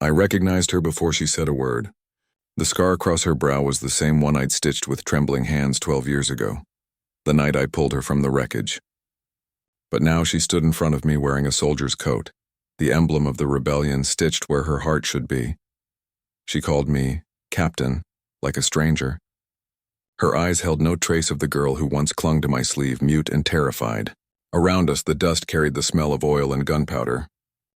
I recognized her before she said a word. The scar across her brow was the same one I'd stitched with trembling hands 12 years ago, the night I pulled her from the wreckage. But now she stood in front of me wearing a soldier's coat, the emblem of the rebellion stitched where her heart should be. She called me Captain, like a stranger. Her eyes held no trace of the girl who once clung to my sleeve, mute and terrified. Around us, the dust carried the smell of oil and gunpowder.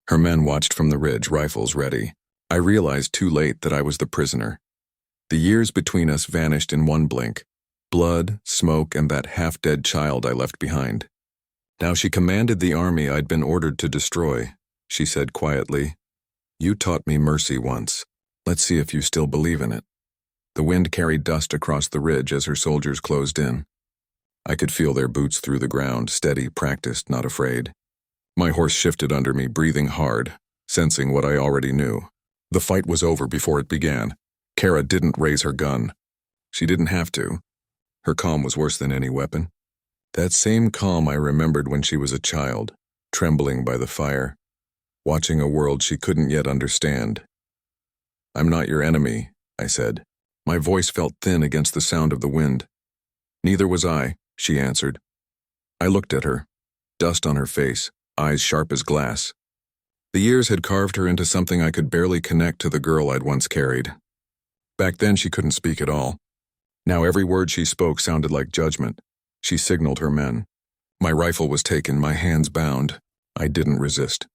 Her men watched from the ridge, rifles ready. I realized too late that I was the prisoner. The years between us vanished in one blink. Blood, smoke, and that half-dead child I left behind. Now she commanded the army I'd been ordered to destroy. She said quietly, "You taught me mercy once. Let's see if you still believe in it." The wind carried dust across the ridge as her soldiers closed in. I could feel their boots through the ground, steady, practiced, not afraid. My horse shifted under me, breathing hard, sensing what I already knew. The fight was over before it began. Kara didn't raise her gun. She didn't have to. Her calm was worse than any weapon. That same calm I remembered when she was a child, trembling by the fire, watching a world she couldn't yet understand. "I'm not your enemy," I said. My voice felt thin against the sound of the wind. "Neither was I," she answered. I looked at her, dust on her face, eyes sharp as glass. The years had carved her into something I could barely connect to the girl I'd once carried. Back then she couldn't speak at all. Now every word she spoke sounded like judgment. She signaled her men. My rifle was taken, my hands bound. I didn't resist.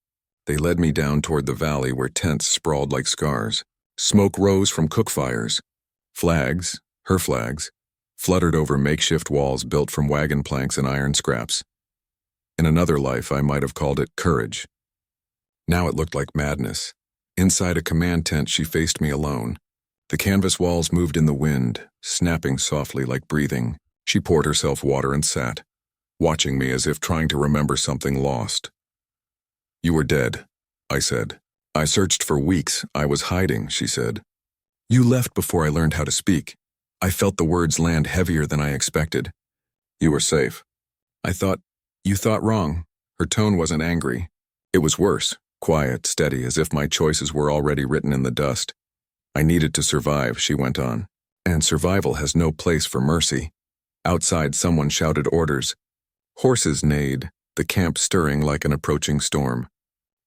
They led me down toward the valley where tents sprawled like scars. Smoke rose from cook fires. Flags, her flags, fluttered over makeshift walls built from wagon planks and iron scraps. In another life, I might have called it courage. Now it looked like madness. Inside a command tent, she faced me alone. The canvas walls moved in the wind, snapping softly like breathing. She poured herself water and sat, watching me as if trying to remember something lost. "You were dead," I said. "I searched for weeks. I was hiding," she said. "You left before I learned how to speak." I felt the words land heavier than I expected. "You were safe." You thought wrong." Her tone wasn't angry. It was worse, quiet, steady, as if my choices were already written in the dust. "I needed to survive," she went on. "And survival has no place for mercy." Outside, someone shouted orders. Horses neighed, the camp stirring like an approaching storm.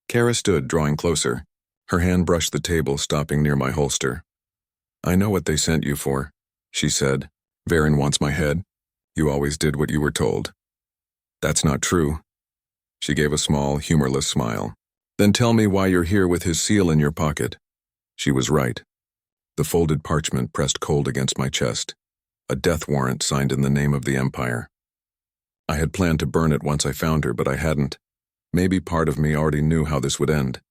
Kara stood, drawing closer. Her hand brushed the table, stopping near my holster. "I know what they sent you for," she said. "Varen wants my head. You always did what you were told." "That's not true." She gave a small, humorless smile. "Then tell me why you're here with his seal in your pocket." She was right. The folded parchment pressed cold against my chest. A death warrant signed in the name of the Empire. I had planned to burn it once I found her, but I hadn't. Maybe part of me already knew how this would end.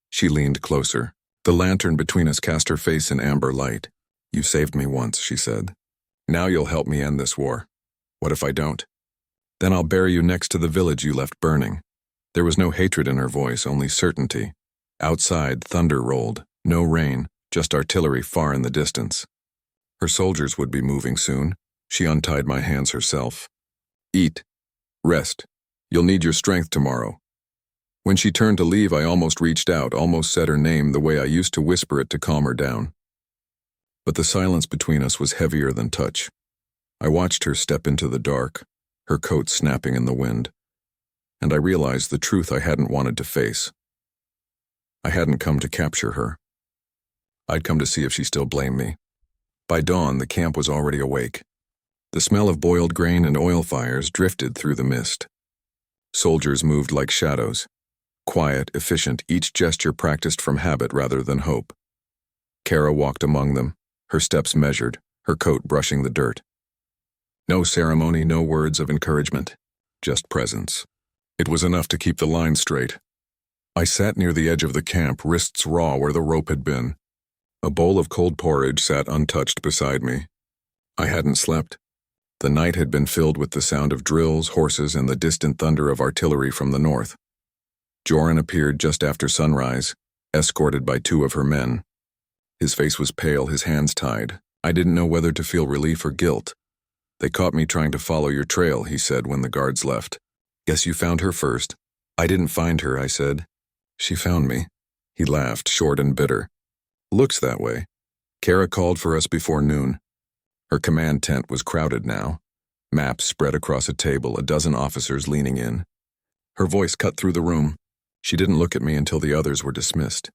She leaned closer. The lantern between us cast her face in amber light. "You saved me once," she said. "Now you'll help me end this war. What if I don't? Then I'll bury you next to the village you left burning." There was no hatred in her voice, only certainty. Outside, thunder rolled. No rain, just artillery far in the distance. Her soldiers would be moving soon. She untied my hands herself. "Eat. Rest. You'll need your strength tomorrow." When she turned to leave, I almost reached out, almost said her name the way I used to whisper it to calm her down. But the silence between us was heavier than touch. I watched her step into the dark, her coat snapping in the wind, and I realized the truth I hadn't wanted to face. I hadn't come to capture her. I'd come to see if she still blamed me. By dawn, the camp was already awake. The smell of boiled grain and oil fires drifted through the mist. Soldiers moved like shadows. Quiet, efficient, each gesture practiced from habit rather than hope. Kara walked among them, her steps measured, her coat brushing the dirt. No ceremony, no words of encouragement, just presence. It was enough to keep the line straight. I sat near the edge of the camp, wrists raw where the rope had been. A bowl of cold porridge sat untouched beside me. I hadn't slept. The night had been filled with the sound of drills, horses, and the distant thunder of artillery from the north. Joran appeared just after sunrise, escorted by 2 of her men. His face was pale, his hands tied. I didn't know whether to feel relief or guilt. "They caught me trying to follow your trail," he said when the guards left. "Guess you found her first." "I didn't find her," I said. "She found me." He laughed, short and bitter. Looks that way. Kara called for us before noon. Her command tent was crowded now. Maps spread across a table, a dozen officers leaning in. Her voice cut through the room. She didn't look at me until the others were dismissed.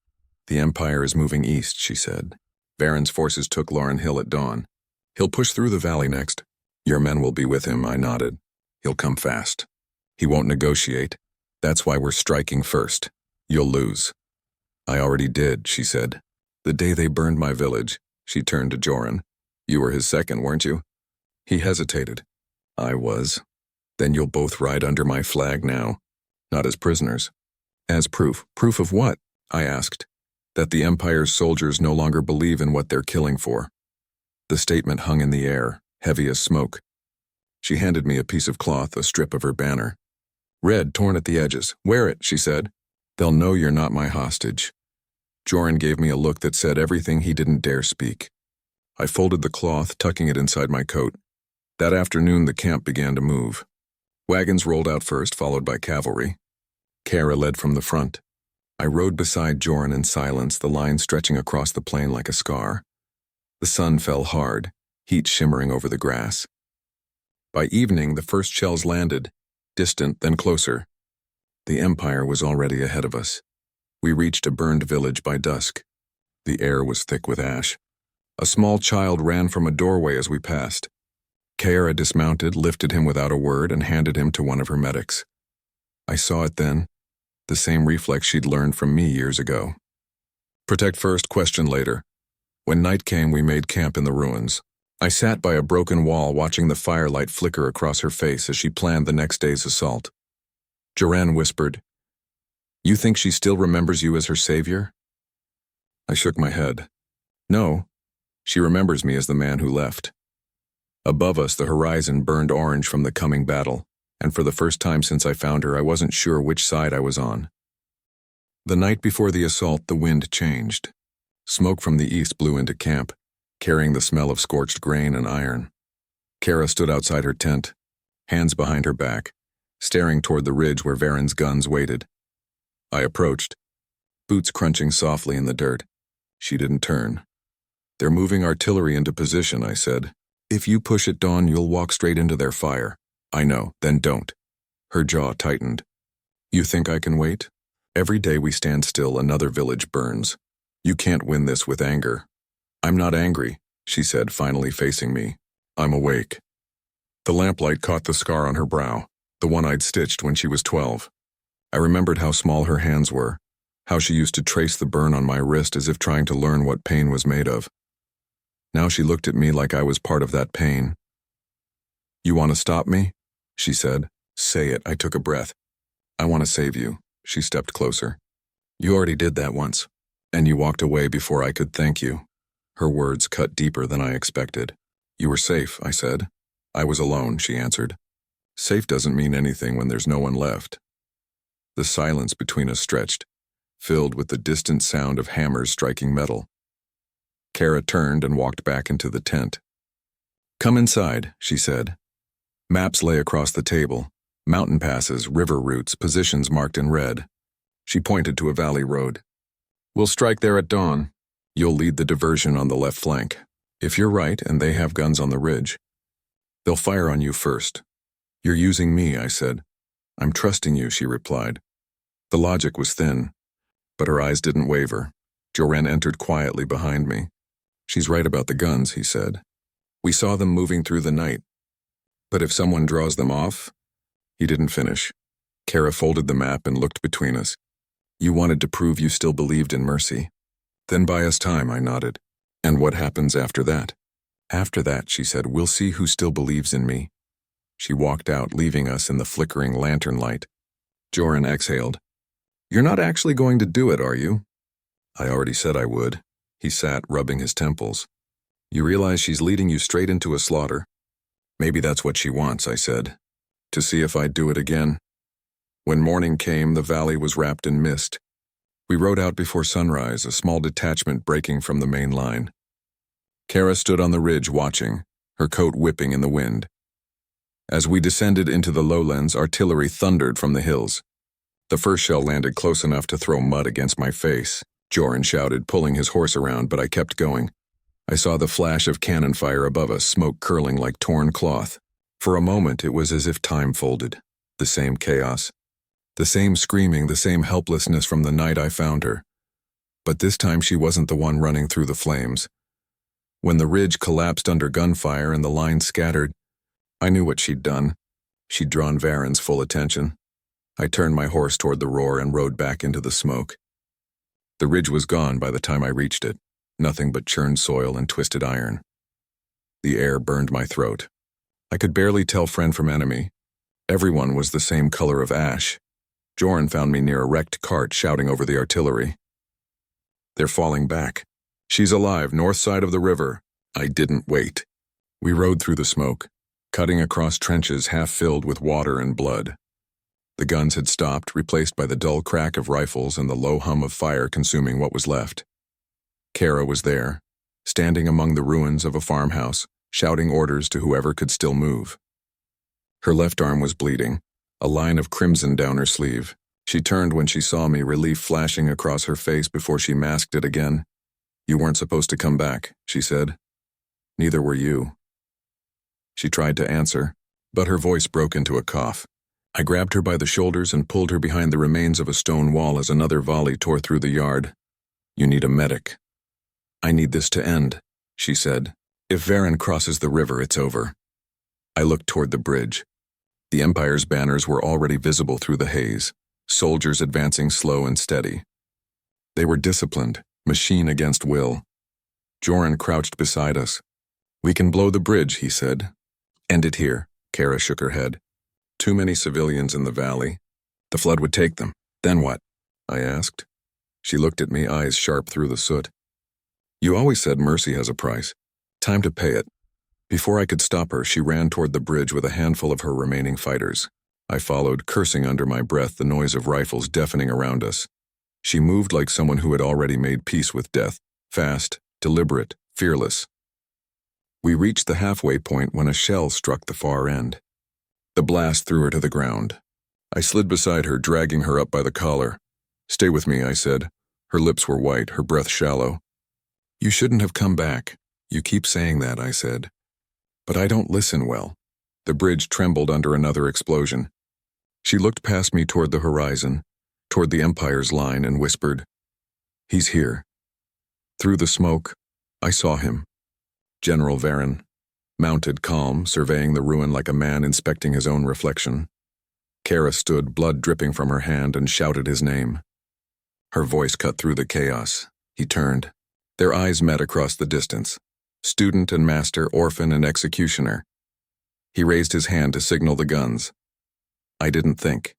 The Empire is moving east, she said. Varen's forces took Lauren Hill at dawn. He'll push through the valley next. Your men will be with him, I nodded. He'll come fast. He won't negotiate. That's why we're striking first. You'll lose. I already did, she said. The day they burned my village, she turned to Joran. You were his second, weren't you? He hesitated. I was. Then you'll both ride under my flag now. Not as prisoners. As proof. Proof of what? I asked. That the Empire's soldiers no longer believe in what they're killing for. The statement hung in the air, heavy as smoke. She handed me a piece of cloth, a strip of her banner. Red, torn at the edges. Wear it, she said. They'll know you're not my hostage. Joran gave me a look that said everything he didn't dare speak. I folded the cloth, tucking it inside my coat. That afternoon, the camp began to move. Wagons rolled out first, followed by cavalry. Kara led from the front. I rode beside Joran in silence, the line stretching across the plain like a scar. The sun fell hard, heat shimmering over the grass. By evening, the first shells landed, distant, then closer. The Empire was already ahead of us. We reached a burned village by dusk. The air was thick with ash. A small child ran from a doorway as we passed. Kara dismounted, lifted him without a word, and handed him to one of her medics. I saw it then, the same reflex she'd learned from me years ago. Protect first, question later. When night came, we made camp in the ruins. I sat by a broken wall watching the firelight flicker across her face as she planned the next day's assault. Joran whispered, You think she still remembers you as her savior? I shook my head. No, she remembers me as the man who left. Above us, the horizon burned orange from the coming battle, and for the first time since I found her, I wasn't sure which side I was on. The night before the assault, the wind changed. Smoke from the east blew into camp, carrying the smell of scorched grain and iron. Kara stood outside her tent, hands behind her back, staring toward the ridge where Varen's guns waited. I approached, boots crunching softly in the dirt. She didn't turn. They're moving artillery into position, I said. If you push at dawn, you'll walk straight into their fire. I know, then don't. Her jaw tightened. You think I can wait? Every day we stand still, another village burns. You can't win this with anger. I'm not angry, she said, finally facing me. I'm awake. The lamplight caught the scar on her brow, the one I'd stitched when she was 12. I remembered how small her hands were, how she used to trace the burn on my wrist as if trying to learn what pain was made of. Now she looked at me like I was part of that pain. You want to stop me? She said. Say it, I took a breath. I want to save you. She stepped closer. You already did that once, and you walked away before I could thank you. Her words cut deeper than I expected. You were safe, I said. I was alone, she answered. Safe doesn't mean anything when there's no one left. The silence between us stretched, filled with the distant sound of hammers striking metal. Kara turned and walked back into the tent. Come inside, she said. Maps lay across the table, mountain passes, river routes, positions marked in red. She pointed to a valley road. We'll strike there at dawn. You'll lead the diversion on the left flank. If you're right and they have guns on the ridge, they'll fire on you first. You're using me, I said. I'm trusting you, she replied. The logic was thin, but her eyes didn't waver. Joran entered quietly behind me. She's right about the guns, he said. We saw them moving through the night. But if someone draws them off... He didn't finish. Kara folded the map and looked between us. You wanted to prove you still believed in mercy. Then buy us time, I nodded. And what happens after that? After that, she said, we'll see who still believes in me. She walked out, leaving us in the flickering lantern light. Joran exhaled. You're not actually going to do it, are you? I already said I would. He sat, rubbing his temples. You realize she's leading you straight into a slaughter? Maybe that's what she wants, I said. To see if I'd do it again. When morning came, the valley was wrapped in mist. We rode out before sunrise, a small detachment breaking from the main line. Kara stood on the ridge watching, her coat whipping in the wind. As we descended into the lowlands, artillery thundered from the hills. The first shell landed close enough to throw mud against my face. Joran shouted, pulling his horse around, but I kept going. I saw the flash of cannon fire above us, smoke curling like torn cloth. For a moment, it was as if time folded. The same chaos. The same screaming, the same helplessness from the night I found her. But this time she wasn't the one running through the flames. When the ridge collapsed under gunfire and the line scattered, I knew what she'd done. She'd drawn Varen's full attention. I turned my horse toward the roar and rode back into the smoke. The ridge was gone by the time I reached it, nothing but churned soil and twisted iron. The air burned my throat. I could barely tell friend from enemy. Everyone was the same color of ash. Joran found me near a wrecked cart, shouting over the artillery. "They're falling back. She's alive, north side of the river." I didn't wait. We rode through the smoke, cutting across trenches half filled with water and blood. The guns had stopped, replaced by the dull crack of rifles and the low hum of fire consuming what was left. Kara was there, standing among the ruins of a farmhouse, shouting orders to whoever could still move. Her left arm was bleeding, a line of crimson down her sleeve. She turned when she saw me, relief flashing across her face before she masked it again. "You weren't supposed to come back," she said. "Neither were you." She tried to answer, but her voice broke into a cough. I grabbed her by the shoulders and pulled her behind the remains of a stone wall as another volley tore through the yard. "You need a medic." "I need this to end," she said. "If Varen crosses the river, it's over." I looked toward the bridge. The Empire's banners were already visible through the haze, soldiers advancing slow and steady. They were disciplined, machine against will. Joran crouched beside us. "We can blow the bridge," he said. "End it here." Kara shook her head. "Too many civilians in the valley. The flood would take them. Then what?" I asked. She looked at me, eyes sharp through the soot. "You always said mercy has a price. Time to pay it." Before I could stop her, she ran toward the bridge with a handful of her remaining fighters. I followed, cursing under my breath, the noise of rifles deafening around us. She moved like someone who had already made peace with death, fast, deliberate, fearless. We reached the halfway point when a shell struck the far end. The blast threw her to the ground. I slid beside her, dragging her up by the collar. "Stay with me," I said. Her lips were white, her breath shallow. "You shouldn't have come back." "You keep saying that," I said. "But I don't listen well." The bridge trembled under another explosion. She looked past me toward the horizon, toward the Empire's line, and whispered, "He's here." Through the smoke, I saw him. General Varen, mounted calm, surveying the ruin like a man inspecting his own reflection. Kara stood, blood dripping from her hand, and shouted his name. Her voice cut through the chaos. He turned. Their eyes met across the distance. Student and master, orphan and executioner. He raised his hand to signal the guns. I didn't think.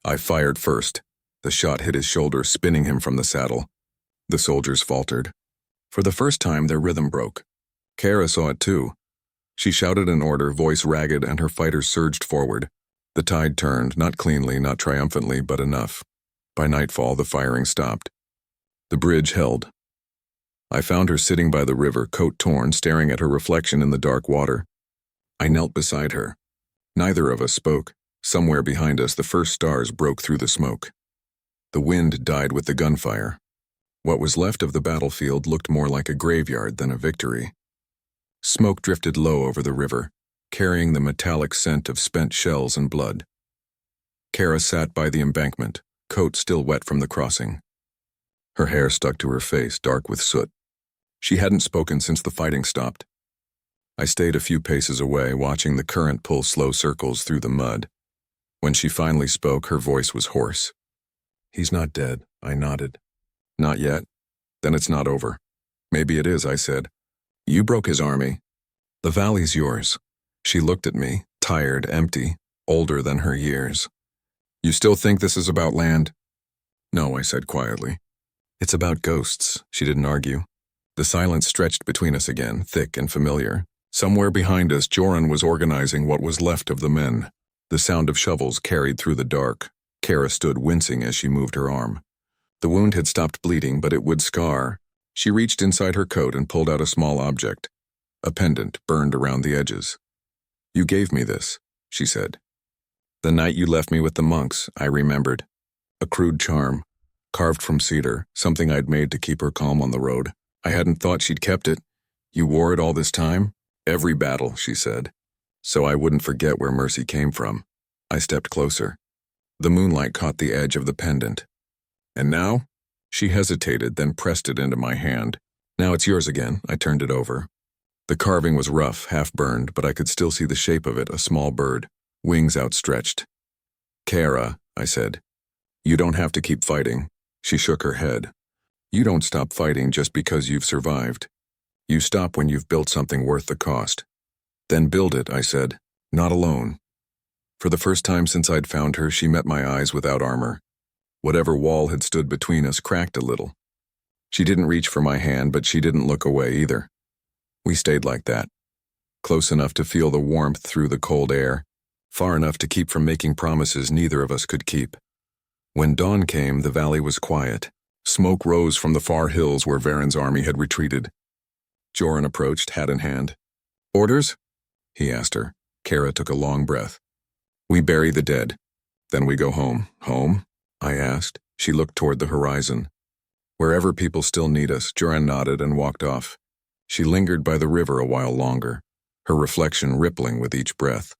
I fired first. The shot hit his shoulder, spinning him from the saddle. The soldiers faltered. For the first time, their rhythm broke. Kara saw it too. She shouted an order, voice ragged, and her fighters surged forward. The tide turned, not cleanly, not triumphantly, but enough. By nightfall, the firing stopped. The bridge held. I found her sitting by the river, coat torn, staring at her reflection in the dark water. I knelt beside her. Neither of us spoke. Somewhere behind us, the first stars broke through the smoke. The wind died with the gunfire. What was left of the battlefield looked more like a graveyard than a victory. Smoke drifted low over the river, carrying the metallic scent of spent shells and blood. Kara sat by the embankment, coat still wet from the crossing. Her hair stuck to her face, dark with soot. She hadn't spoken since the fighting stopped. I stayed a few paces away, watching the current pull slow circles through the mud. When she finally spoke, her voice was hoarse. "He's not dead," I nodded. "Not yet? Then it's not over." "Maybe it is," I said. "You broke his army. The valley's yours." She looked at me, tired, empty, older than her years. "You still think this is about land?" "No," I said quietly. "It's about ghosts." She didn't argue. The silence stretched between us again, thick and familiar. Somewhere behind us, Joran was organizing what was left of the men. The sound of shovels carried through the dark. Kara stood wincing as she moved her arm. The wound had stopped bleeding, but it would scar. She reached inside her coat and pulled out a small object. A pendant burned around the edges. "You gave me this," she said. "The night you left me with the monks," I remembered. A crude charm. carved from cedar, something I'd made to keep her calm on the road. I hadn't thought she'd kept it. You wore it all this time? Every battle, she said. So I wouldn't forget where mercy came from. I stepped closer. The moonlight caught the edge of the pendant. And now? She hesitated, then pressed it into my hand. Now it's yours again. I turned it over. The carving was rough, half-burned, but I could still see the shape of it, a small bird, wings outstretched. Kara, I said, you don't have to keep fighting. She shook her head. You don't stop fighting just because you've survived. You stop when you've built something worth the cost. Then build it, I said, not alone. For the first time since I'd found her, she met my eyes without armor. Whatever wall had stood between us cracked a little. She didn't reach for my hand, but she didn't look away either. We stayed like that, close enough to feel the warmth through the cold air, far enough to keep from making promises neither of us could keep. When dawn came, the valley was quiet. Smoke rose from the far hills where Varen's army had retreated. Joran approached, hat in hand. Orders? He asked her. Kara took a long breath. We bury the dead. Then we go home. Home? I asked. She looked toward the horizon. Wherever people still need us, Joran nodded and walked off. She lingered by the river a while longer, her reflection rippling with each breath.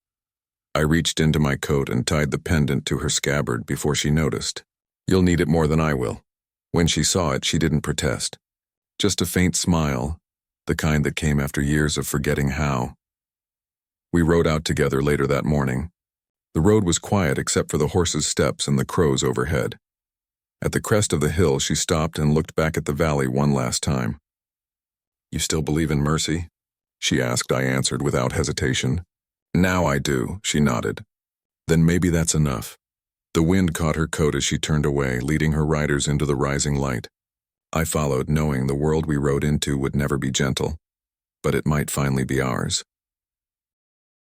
I reached into my coat and tied the pendant to her scabbard before she noticed. You'll need it more than I will. When she saw it, she didn't protest. Just a faint smile, the kind that came after years of forgetting how. We rode out together later that morning. The road was quiet except for the horses' steps and the crows overhead. At the crest of the hill, she stopped and looked back at the valley one last time. You still believe in mercy? She asked. I answered without hesitation. Now I do, she nodded. Then maybe that's enough. The wind caught her coat as she turned away, leading her riders into the rising light. I followed, knowing the world we rode into would never be gentle, but it might finally be ours.